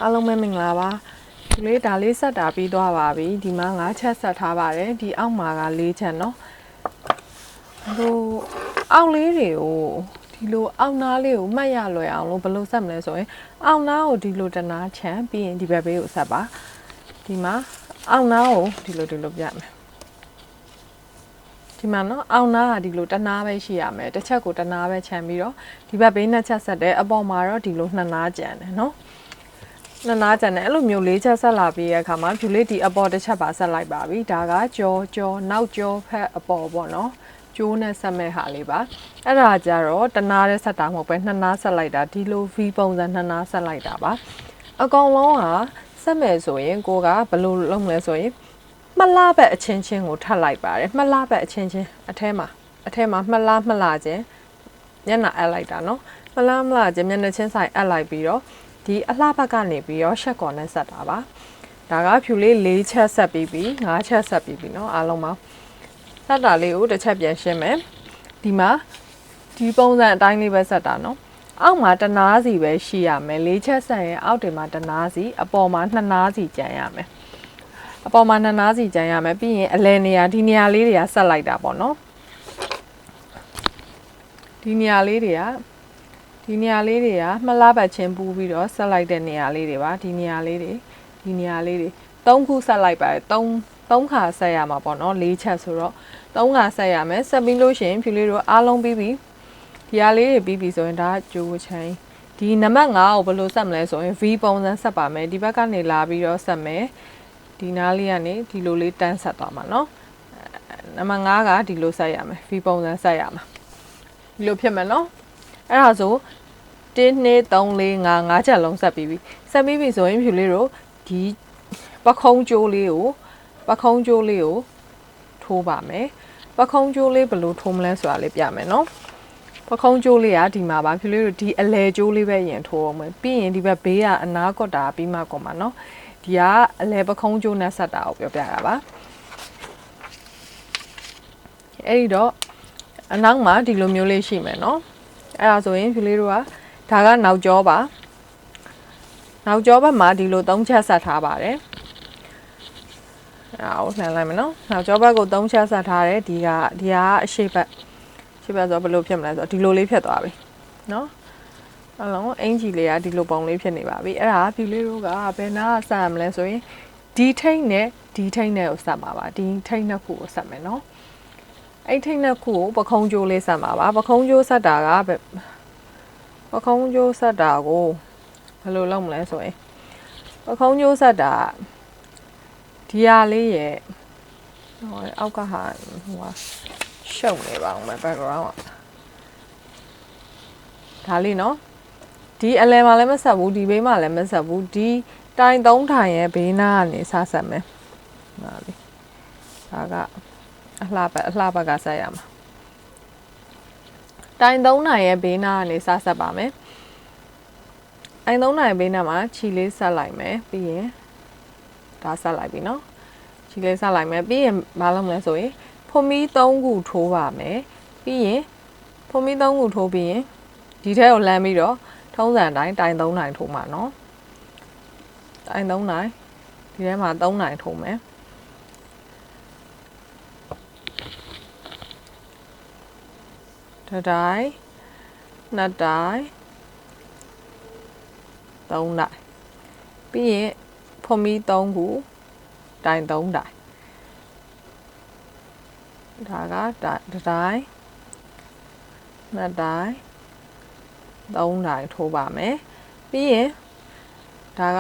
အားလုံးပဲမင်္ဂလာပါဒီလေးဒါလေးဆက်တာပြီးသွားပါပြီဒီမှာ9ချက်ဆက်ထားပါတယ်ဒီအောက်မှာက4ချက်เนาะဟိုအောက်လေးတွေကိုဒီလိုအောက်နားလေးကိုမှတ်ရလွယ်အောင်လို့ဘယ်လိုဆက်မလဲဆိုရင်အောက်နားကိုဒီလိုတနာချမ်းပြီးရင်ဒီဘက်ဘေးကိုဆက်ပါဒီမှာအောက်နားကိုဒီလိုပြမယ်ဒီမှာเนาะအောက်နားကဒီလိုတနာပဲရှိရမယ်တစ်ချက်ကိုတနာပဲချမ်းပြီးတော့ဒီဘက်ဘေး2ချက်ဆက်တယ်အပေါ်မှာတော့ဒီလို2နားကျန်တယ်เนาะနှစ်နားကျန်တယ်အဲ့လိုမျိုး4ချက်ဆက်လာပြီးရဲ့အခါမှာဖြူလေးဒီအပေါ်တစ်ချက်ပါဆက်လိုက်ပါပြီဒါကကြောနောက်ကြောဖက်အပေါ်ပေါ့နော်ကျိုးနဲ့ဆက်မဲ့ဟာလေးပါအဲ့ဒါကြတော့တနားနဲ့ဆက်တာမဟုတ်ပဲနှစ်နားဆက်လိုက်တာဒီလို V ပုံစံနှစ်နားဆက်လိုက်တာပါအကောင်လုံးကဆက်မဲ့ဆိုရင်ကိုကဘယ်လိုလုပ်မလဲဆိုရင်မှတ်လားဘက်အချင်းချင်းကိုထပ်လိုက်ပါတယ်မှတ်လားဘက်အချင်းချင်းအထဲမှာမှတ်လားချင်းမျက်နှာအပ်လိုက်တာနော်မှတ်လားချင်းမျက်နှာချင်းဆိုင်အပ်လိုက်ပြီးတော့ဒီအလှဘက်ကနေပြီးတော့ရှက်ကော်နဲ့ဆက်တာပါဒါကဖြူလေး4ချက်ဆက်ပြီးပြီ5ချက်ဆက်ပြီးပြီเนาะအားလုံးပါဆက်တာလေးကိုတစ်ချက်ပြန်ရှင်းမယ်ဒီမှာဒီပုံစံအတိုင်းလေးပဲဆက်တာเนาะအောက်မှာတနားစီပဲရှိရမယ်4ချက်ဆက်ရင်အောက်တွေမှာတနားစီအပေါ်မှာ2နားစီကျန်ရမယ်အပေါ်မှာ2နားစီကျန်ရမယ်ပြီးရင်အလယ်နေရာဒီနေရာလေးတွေကဆက်လိုက်တာပေါ့เนาะဒီနေရာလေးတွေကမှတ်လားပတ်ချင်းပူးပြီးတော့ဆက်လိုက်တဲ့နေရာလေးတွေပါဒီနေရာလေးတွေ3ခုဆက်လိုက်ပါတယ်3ခါဆက်ရမှာပေါ့နော်4ချက်ဆိုတော့3ခါဆက်ရမယ်ဆက်ပြီးလို့ရှိရင်ဖြူလေးတို့အားလုံးပြီးပြီဒီဟာလေးတွေပြီးပြီဆိုရင်ဒါကျိုးချင်းဒီနံပါတ်5ကိုဘယ်လိုဆက်မလဲဆိုရင် V ပုံစံဆက်ပါမယ်ဒီဘက်ကနေလာပြီးတော့ဆက်မယ်ဒီနားလေးကနေဒီလိုလေးတန်းဆက်သွားမှာနော်နံပါတ်5ကဒီလိုဆက်ရမယ် V ပုံစံဆက်ရမှာဒီလိုဖြစ်မယ်နော်အဲ့ဒါဆို1 2 3 4 5ချက်လုံးဆက်ပြီးပြီဆိုရင်ဖြူလေးတို့ဒီပခုံးကျိုးလေးကိုထိုးပါမယ်ပခုံးကျိုးလေးဘယ်လိုထိုးမလဲဆိုတာလေးပြမယ်နော်ပခုံးကျိုးလေးကဒီမှာပါဖြူလေးတို့ဒီအလဲကျိုးလေးပဲရင်ထိုးအောင်မယ်ပြီးရင်ဒီဘက်ဘေးကအနားကွက်တာပြီးမှကွန်ပါနော်ဒီကအလဲပခုံးကျိုးနဲ့ဆက်တာကိုပြောပြတာပါအဲ့ဒီတော့အနောက်မှာဒီလိုမျိုးလေးရှိမယ်နော်အဲ့ဒါဆိုရင်ဖြူလေးတို့ကဒါကနောက်ကျောပါနောက်ကျောဘက်မှာဒီလို3ချက်ဆက်ထားပါတယ်အော်လှန်လိုက်မယ်နော်နောက်ကျောဘက်ကို3ချက်ဆက်ထားတယ်ဒီကအရှိဘက်ဆိုဘယ်လိုဖြစ်မလဲဆိုတော့ဒီလိုလေးဖြစ်သွားပြီနော်အလုံးအင်ဂျီလေးကဒီလိုပုံလေးဖြစ်နေပါပြီအဲ့ဒါဖြူလေးတို့ကဘယ်နာဆက်ရမလဲဆိုရင်ဒီထိတ်နဲ့ဒီထိတ်နဲ့ကိုဆက်ပါပါဒီထိတ်နှစ်ခုကိုဆက်မယ်နော်အဲ့ထိတ်နှစ်ခုကိုပခုံးကျိုးလေးဆက်ပါပါပခုံးကျိုးဆက်တာကပခုံးကျိုးဆက်တာကိုဘယ်လိုလုပ်မလဲဆိုရင်ပခုံးကျိုးဆက်တာဒီဟာလေးရဲ့ဟိုအောက်ကဟာရှုပ်နေပါဦးမယ် background ဒါလေးနော်ဒီအလယ်မှာလည်းမဆက်ဘူးဒီဘေးမှာလည်းမဆက်ဘူးဒီတိုင်3ထိုင်ရဲ့ဘေးနားကနေစဆက်မယ်ဒါလေးဒါကအလှဘက်ကဆက်ရမှာတိုင်3နိုင်ရဲ့ဘေးနားကနေစဆက်ပါမယ်အိုင်3နိုင်ဘေးနားမှာခြီလေးဆက်လိုက်မယ်ပြီးရင်ဒါဆက်လိုက်ပြီနော်ခြီလေးဆက်လိုက်မယ်ပြီးရင်မလုပ်မလဲဆိုရင်ဖွန်မီ3ခုထိုးပါမယ်ပြီးရင်ဖွန်မီ3ခုထိုးပြီးရင်ဒီထဲကိုလမ်းပြီးတော့ထုံးစံတိုင်းတိုင်3နိုင်ထိုးမှာနော်တိုင်3နိုင်ဒီထဲမှာ3နိုင်ထိုးမယ်တစ်တိုင်းနှစ်တိုင်း3တိုင်းပြီးရင်ဖွန်မီ3ခုတိုင်3တိုင်းဒါကတစ်တိုင်းနှစ်တိုင်း3တိုင်းထိုးပါမယ်ပြီးရင်ဒါက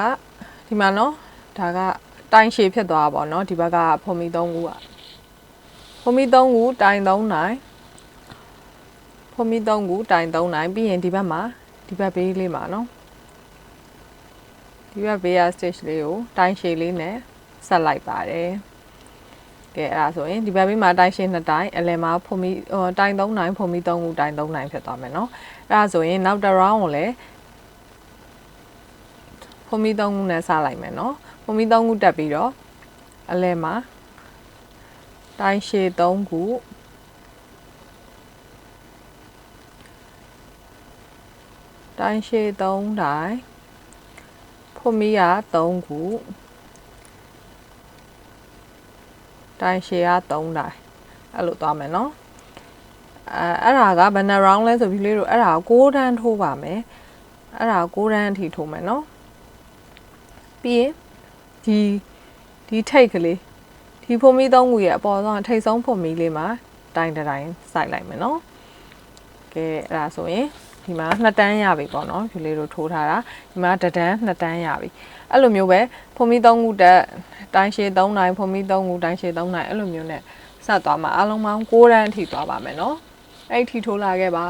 ဒီမှာနော်ဒါကတိုင်ရှည်ဖြစ်သွားပါတော့နော်ဒီဘက်ကဖွန်မီ3ခုဖွန်မီ3ခုတိုင်3တိုင်းဖွန်မီ3ခုတိုင်3တိုင်းပြီးရင်ဒီဘက်မှာဒီဘက်ဘေးလေးမှာနော်ဒီဘက်ဘေးက stage လေးကိုတိုင်ရှည်လေးနဲ့ဆက်လိုက်ပါတယ်ကဲအဲ့ဒါဆိုရင်ဒီဘက်ဘေးမှာတိုင်ရှည်2တိုင်းအလယ်မှာဖွန်မီတိုင်3တိုင်းဖွန်မီ3ခုတိုင်3တိုင်းဖြစ်သွားမယ်နော်အဲ့ဒါဆိုရင်နောက်တစ် round ကိုလည်းဖွန်မီ3ခုနဲ့စလိုက်မယ်နော်ဖွန်မီ3ခုတက်ပြီးတော့အလယ်မှာတိုင်ရှည်3ခုတိုင်ရှည်3တိုင်းဖွ ဖို့မီးက3ခုတိုင်ရှည်က3တိုင်အဲ့လိုသွားမယ်နော်အဲ့ဒါကဘယ်နှ round လဲဆိုပြီးလေးတို့အဲ့ဒါကို6တန်းထိုးပါမယ်အဲ့ဒါ6တန်းအထိထိုးမယ်နော်ပြီးရင်ဒီထိတ်ကလေးဒီဖို့မီး3ခုရဲ့အပေါ်ဆုံးထိတ်ဆုံးဖို့မီးလေးမှာတိုင်တိုင်းစိုက်လိုက်မယ်နော်ကဲအဲ့ဒါဆိုရင်ဒီမှာ2တန်းရပြီပေါ့နော်ဖြူလေးတို့ထိုးထားတာဒီမှာ1တန်း2တန်းရပြီအဲ့လိုမျိုးပဲဖို့မီး3ခုတက်တိုင်ရှည်3နိုင်ဖို့မီး3ခုတိုင်ရှည်3နိုင်အဲ့လိုမျိုးနဲ့ဆက်သွားမှာအားလုံးပေါင်း6တန်းအထိသွားပါမယ်နော်အဲ့ဒီထိုးလာခဲ့ပါ